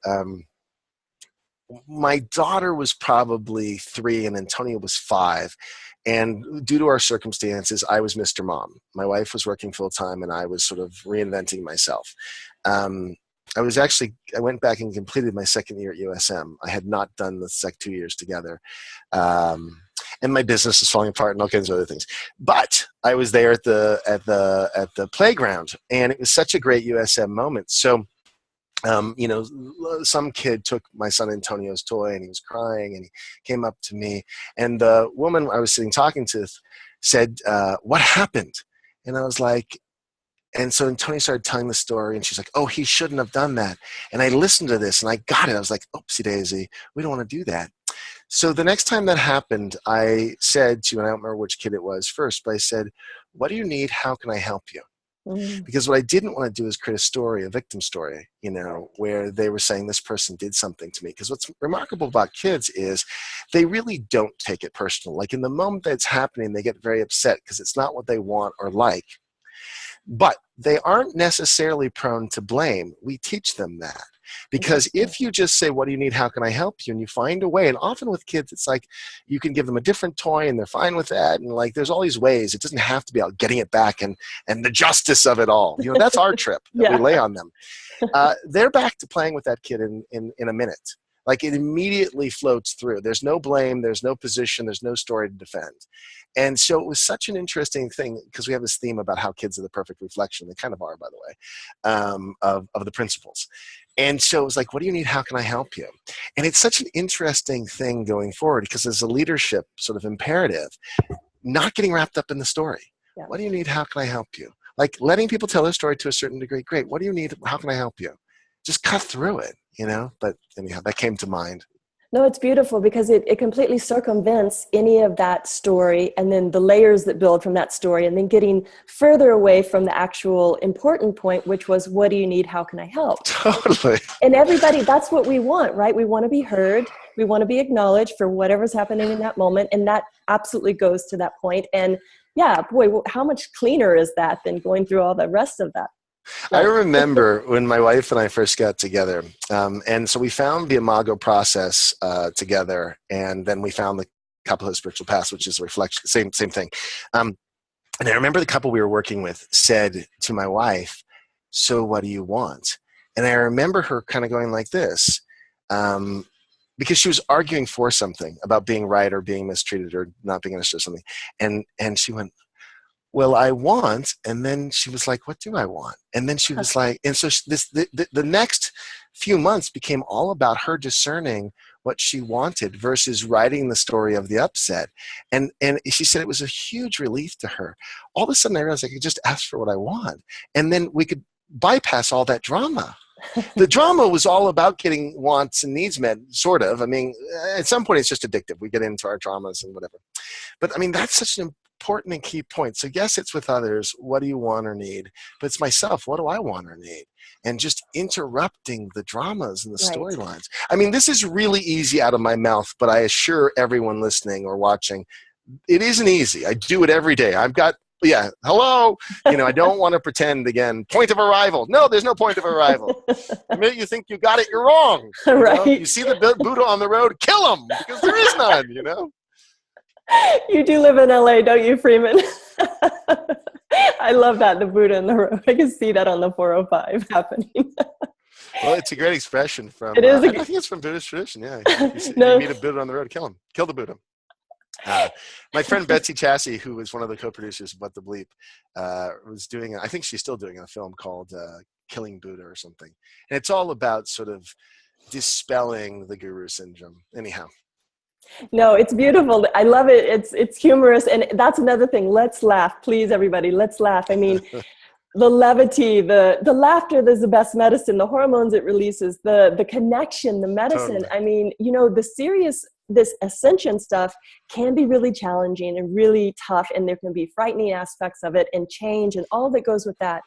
My daughter was probably 3 and Antonio was 5. And due to our circumstances, I was Mr. Mom. My wife was working full time and I was sort of reinventing myself. I went back and completed my second year at USM. I had not done the 2 years together. And my business is falling apart and all kinds of other things. But I was there at the playground, and it was such a great USM moment. So, some kid took my son Antonio's toy, and he was crying, and he came up to me, and the woman I was sitting talking to said, "What happened?" And I was like, and so Antonio started telling the story, and she's like, "Oh, he shouldn't have done that." And I listened to this, and I got it. I was like, "Oopsie daisy, we don't want to do that." So the next time that happened, I said to, and I don't remember which kid it was first, but I said, "What do you need? How can I help you?" Because what I didn't want to do is create a story, a victim story, where they were saying this person did something to me. Because what's remarkable about kids is they really don't take it personal. Like in the moment that it's happening, they get very upset because it's not what they want or like. But they aren't necessarily prone to blame. We teach them that. Because if you just say, "What do you need? How can I help you?" and you find a way, and often with kids, it's like you can give them a different toy and they're fine with that. And like there's all these ways. It doesn't have to be about getting it back and the justice of it all. That's our trip that we lay on them. They're back to playing with that kid in a minute. Like it immediately floats through. There's no blame. There's no position. There's no story to defend. And so it was such an interesting thing because we have this theme about how kids are the perfect reflection. They kind of are, by the way, of the principles. And so it was like, "What do you need? How can I help you?" And it's such an interesting thing going forward because as a leadership sort of imperative, not getting wrapped up in the story. Yeah. What do you need? How can I help you? Like letting people tell their story to a certain degree. Great. What do you need? How can I help you? Just cut through it, But anyhow, that came to mind. No, it's beautiful because it completely circumvents any of that story and then the layers that build from that story and then getting further away from the actual important point, which was, what do you need? How can I help? Totally. And everybody, that's what we want, right? We want to be heard. We want to be acknowledged for whatever's happening in that moment. And that absolutely goes to that point. And yeah, boy, how much cleaner is that than going through all the rest of that? I Right. remember when my wife and I first got together, and so we found the Imago process together, and then we found the couple of spiritual paths, which is a reflection, same thing. And I remember the couple we were working with said to my wife, "So what do you want?" And I remember her kind of going like this, because she was arguing for something about being right or being mistreated or not being understood or something, and she went, "Well, I want," and then she was like, "What do I want?" And then she was like, and so the next few months became all about her discerning what she wanted versus writing the story of the upset. And she said it was a huge relief to her. All of a sudden I realized I could just ask for what I want. And then we could bypass all that drama. The drama was all about getting wants and needs met, sort of. I mean, at some point it's just addictive. We get into our dramas and whatever. But I mean, that's such an important and key point. So yes, it's with others. What do you want or need? But it's myself. What do I want or need? And just interrupting the dramas and the Right. storylines. I mean, this is really easy out of my mouth, but I assure everyone listening or watching, it isn't easy. I do it every day. I've got, yeah, hello. I don't want to pretend again. Point of arrival. No, there's no point of arrival. The minute you think you got it, you're wrong. Right. You see the Buddha on the road, kill him, because there is none. You do live in LA, don't you, Freeman? I love that, the Buddha in the road. I can see that on the 405 happening. Well, it's a great expression from, It is I think it's from Buddhist tradition, yeah. No. You meet a Buddha on the road, kill him. Kill the Buddha. My friend Betsy Chassey, who was one of the co-producers of What the Bleep, was doing, I think she's still doing a film called Killing Buddha or something. And it's all about sort of dispelling the guru syndrome. Anyhow. No, it's beautiful. I love it. It's humorous. And that's another thing. Let's laugh. Please, everybody, let's laugh. I mean, the levity, the laughter is the best medicine. The hormones it releases, the connection, the medicine. Totally. I mean, the serious, this ascension stuff can be really challenging and really tough. And there can be frightening aspects of it and change and all that goes with that.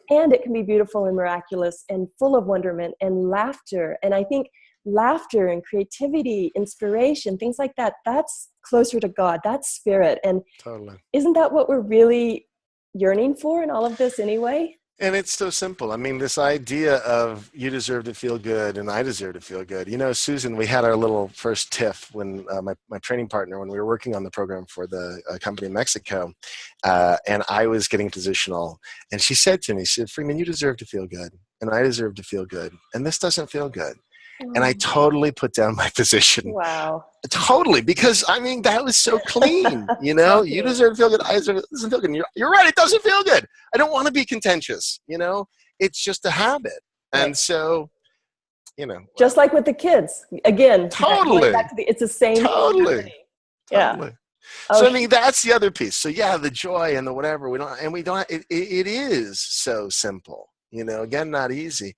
And it can be beautiful and miraculous and full of wonderment and laughter. And I think laughter and creativity, inspiration, things like that, that's closer to God, that's spirit. And Totally. isn't that what we're really yearning for in all of this anyway? And it's so simple. I mean, this idea of you deserve to feel good and I deserve to feel good. Susan, we had our little first tiff when my training partner, when we were working on the program for the company in Mexico, and I was getting positional. And she said to me, she said, "Freeman, you deserve to feel good and I deserve to feel good. And this doesn't feel good." And I totally put down my position. Wow. Totally, because I mean that was so clean. You deserve to feel good. I deserve it doesn't feel good. And you're right. It doesn't feel good. I don't want to be contentious. It's just a habit, and so just like with the kids again. Totally, it's the same. Totally. Yeah. So I mean that's the other piece. So yeah, the joy and the whatever we don't. It is so simple. Again, not easy.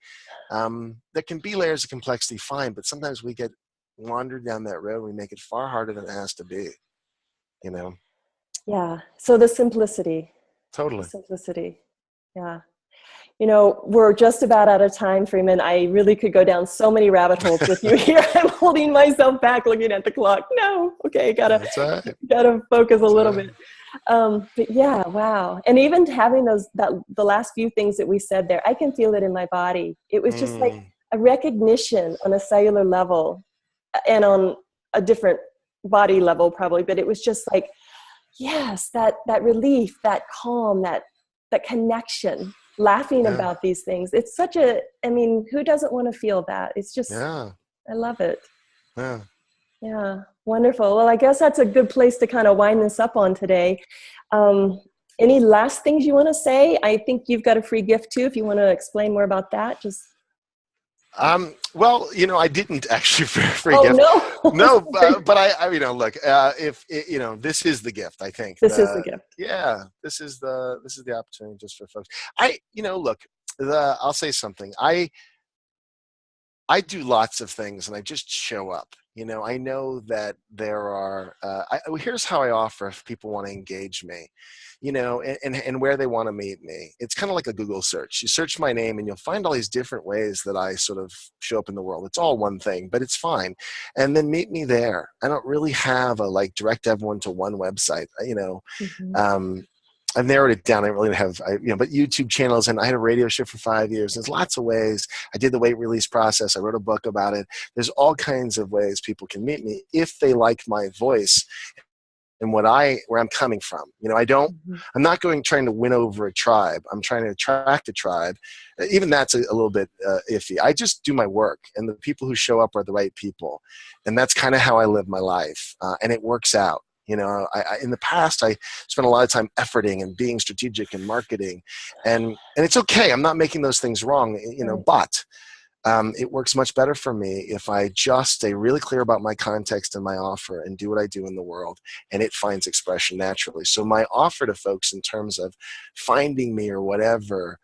There can be layers of complexity, fine, but sometimes we get wandered down that road. We make it far harder than it has to be, Yeah. So the simplicity. Totally. The simplicity. Yeah. We're just about out of time, Freeman. I really could go down so many rabbit holes with you here. I'm holding myself back looking at the clock. No. Okay. Gotta focus a little bit. But yeah, wow. And even having the last few things that we said there, I can feel it in my body. It was just like a recognition on a cellular level and on a different body level probably, but it was just like, yes, that relief, that calm, that connection, laughing about these things. It's who doesn't want to feel that? It's just, I love it. Yeah. Yeah, wonderful. Well, I guess that's a good place to kind of wind this up on today. Any last things you want to say? I think you've got a free gift too. If you want to explain more about that, just. Well, I didn't actually free oh, gift. No, no, but I look, if this is the gift, I think this is the gift. Yeah, this is the opportunity just for folks. Look, I'll say something. I do lots of things and I just show up. I know that there are, here's how I offer if people want to engage me, and where they want to meet me. It's kind of like a Google search. You search my name and you'll find all these different ways that I sort of show up in the world. It's all one thing, but it's fine. And then meet me there. I don't really have a direct everyone to one website, Mm-hmm. I've narrowed it down. I don't really have, but YouTube channels, and I had a radio show for 5 years. There's lots of ways. I did the weight release process. I wrote a book about it. There's all kinds of ways people can meet me if they like my voice and where I'm coming from. I'm not trying to win over a tribe. I'm trying to attract a tribe. Even that's a little bit iffy. I just do my work, and the people who show up are the right people. And that's kind of how I live my life. And it works out. In the past, I spent a lot of time efforting and being strategic and marketing, and it's okay. I'm not making those things wrong, but it works much better for me if I just stay really clear about my context and my offer and do what I do in the world, and it finds expression naturally. So my offer to folks in terms of finding me or whatever,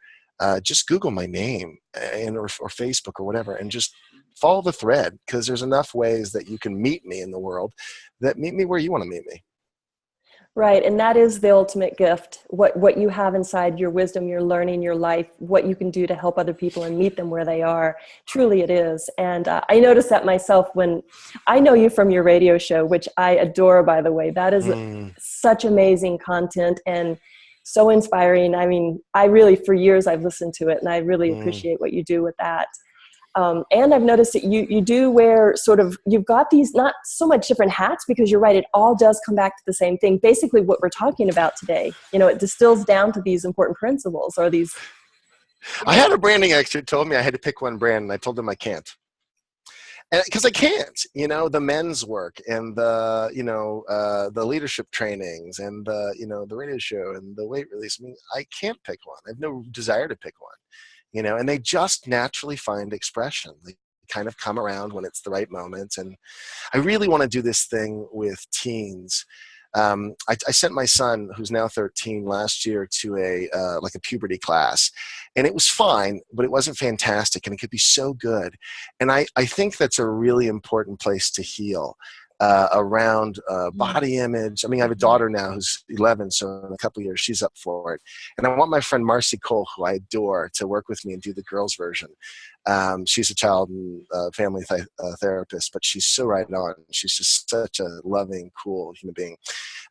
just Google my name or Facebook or whatever, and just follow the thread, because there's enough ways that you can meet me in the world that meet me where you want to meet me. Right. And that is the ultimate gift. What you have inside, your wisdom, your learning, your life, what you can do to help other people and meet them where they are. Truly it is. And I noticed that myself when I know you from your radio show, which I adore, by the way. That is such amazing content and so inspiring. I mean, I really, for years, I've listened to it, and I really appreciate what you do with that. And I've noticed that you do wear you've got these, not so much different hats, because you're right, it all does come back to the same thing. Basically what we're talking about today, it distills down to these important principles, or these. I had a branding expert told me I had to pick one brand, and I told him I can't. Because I can't, the men's work and the leadership trainings and the radio show and the weight release. I mean, I can't pick one. I have no desire to pick one. And they just naturally find expression. They kind of come around when it's the right moment. And I really want to do this thing with teens. I sent my son, who's now 13, last year to a puberty class, and it was fine, but it wasn't fantastic, and it could be so good. And I think that's a really important place to heal. Around body image. I mean, I have a daughter now who's 11, so in a couple of years she's up for it. And I want my friend Marcy Cole, who I adore, to work with me and do the girls' version. She's a child and family therapist, but she's so right on. She's just such a loving, cool human being.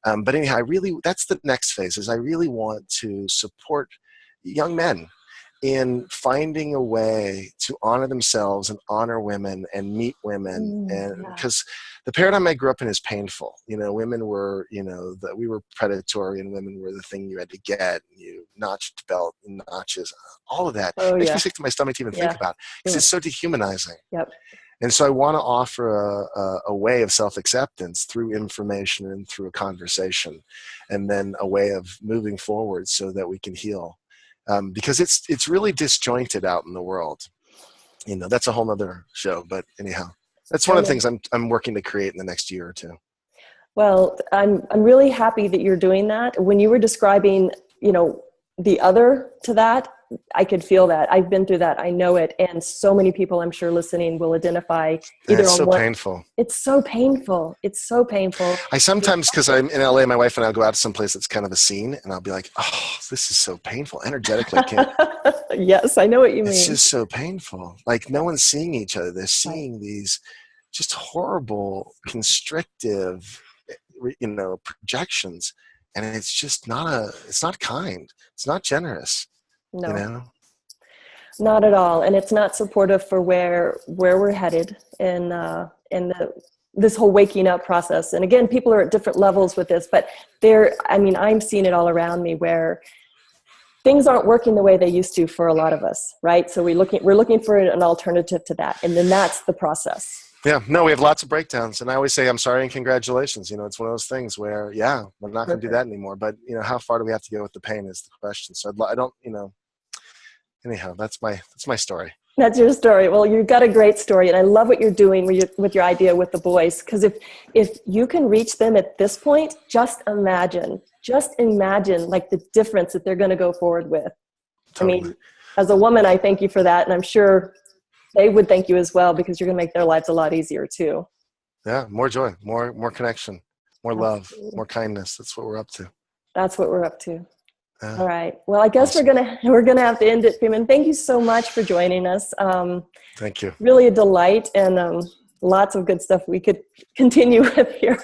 But anyhow, that's the next phase, is I really want to support young men in finding a way to honor themselves and honor women and meet women. And because the paradigm I grew up in is painful. Women were, that we were predatory, and women were the thing you had to get. You notched belt, notches, all of that. It makes me sick to my stomach to even think about, because it's so dehumanizing. Yep. And so I want to offer a way of self-acceptance through information and through a conversation, and then a way of moving forward so that we can heal. Because it's really disjointed out in the world. That's a whole nother show. But anyhow, that's one of the things I'm working to create in the next year or two. Well, I'm really happy that you're doing that. When you were describing, the other to that, I could feel that. I've been through that. I know it. And so many people, I'm sure, listening will identify either on what. Painful. It's so painful. It's so painful. I sometimes, because I'm in LA, my wife and I'll go out to some place that's kind of a scene, and I'll be like, oh, this is so painful. Energetically, I can't. Yes, I know what you mean. It's just so painful. Like, no one's seeing each other. They're seeing these just horrible, constrictive, projections. And it's just it's not kind. It's not generous. No, not at all. And it's not supportive for where we're headed in this whole waking up process. And again, people are at different levels with this, but I'm seeing it all around me where things aren't working the way they used to for a lot of us, right? So we're looking for an alternative to that. And then that's the process. Yeah, no, we have lots of breakdowns. And I always say, I'm sorry and congratulations. It's one of those things where, we're not going to do that anymore. But, how far do we have to go with the pain is the question. So I don't, anyhow, that's my story. That's your story. Well, you've got a great story. And I love what you're doing with your idea with the boys. Because if you can reach them at this point, just imagine like the difference that they're going to go forward with. Totally. I mean, as a woman, I thank you for that. And I'm sure they would thank you as well, because you're going to make their lives a lot easier too. Yeah, more joy, more connection, more love, Absolutely. more kindness. That's what we're up to. That's what we're up to. Yeah. All right. Well, I guess Awesome. we're gonna have to end it, Freeman. Thank you so much for joining us. Thank you. Really a delight, and lots of good stuff we could continue with here.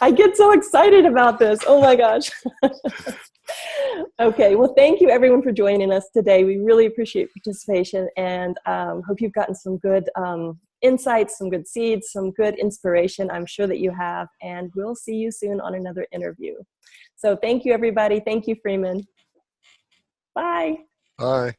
I get so excited about this. Oh my gosh. Okay. Well, thank you everyone for joining us today. We really appreciate participation, and hope you've gotten some good insights, some good seeds, some good inspiration. I'm sure that you have, and we'll see you soon on another interview. So thank you, everybody. Thank you, Freeman. Bye. Bye.